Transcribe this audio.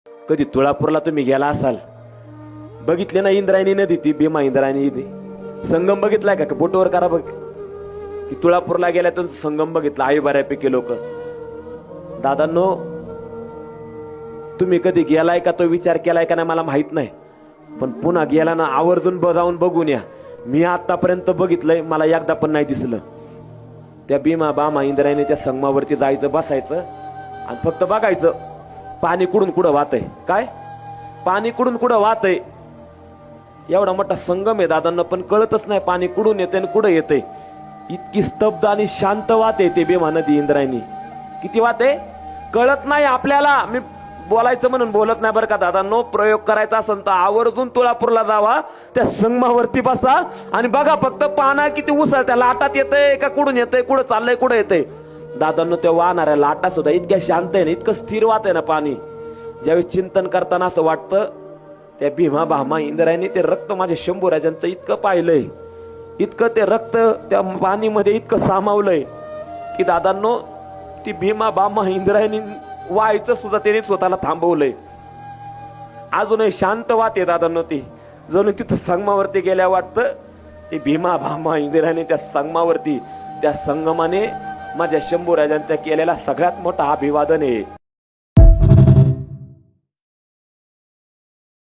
कधी तुळापूरला तुम्ही गेला असाल, बघितले ना इंद्रायणी नदी, ती भीमा इंद्रायणी नदी संगम बघितलाय का? बोटवर करा बघ की तुळापूरला गेल्या तर संगम बघितला आहे बऱ्यापैकी लोक. दादांनो, तुम्ही कधी गेलाय का तो विचार केलाय का नाही मला माहित नाही, पण पुन्हा गेला ना आवर्जून जाऊन बघून या. मी आतापर्यंत बघितलंय, मला एकदा पण नाही दिसलं. त्या भीमा बामा इंद्रायणी त्या संगमावरती जायचं, बसायचं आणि फक्त बघायचं पाणी कुडून कुठं वाहतंय. काय पाणी कुडून कुठं वाहतंय? एवढा मोठा संगम आहे दादांना, पण कळतच नाही पाणी कुडून येते आणि कुठं येते. इतकी स्तब्ध आणि शांत वाहते ते भीमा नदी इंद्रायणी. किती वाहते कळत नाही आपल्याला. मी बोलायचं म्हणून बोलत नाही बरं का दादांनो. प्रयोग करायचा असेल तर आवर्जून तुळापूरला जावा, त्या संगमावरती बसा आणि बघा फक्त पाना किती उसळत्या. लाटात येतंय का कुठून येतंय, कुठं चाललंय, कुठं येतंय. दादांनो, त्या वाहणाऱ्या लाटा सुद्धा इतक्या शांत आहे ना, इतकं स्थिर वाहत आहे ना पाणी. ज्यावेळी चिंतन करताना असं वाटतं त्या भीमा बामा इंद्रायणी ते रक्त माझ्या शंभूराजांचं इतकं पाहिलंय, इतकं ते रक्त त्या पाणीमध्ये इतकं सामावलंय की दादांनो, ती भीमा बामा इंद्रायणी व्हायचं सुद्धा त्याने स्वतःला थांबवलंय. अजूनही शांत वाहते दादांनो ती. जणू तिथं संगमावरती गेल्या वाटतं ती भीमा बामा इंद्रायणी त्या संगमावरती, त्या संगमाने माझ्या शंभूराजांचा केलेला सगळ्यात मोठा अभिवादन आहे.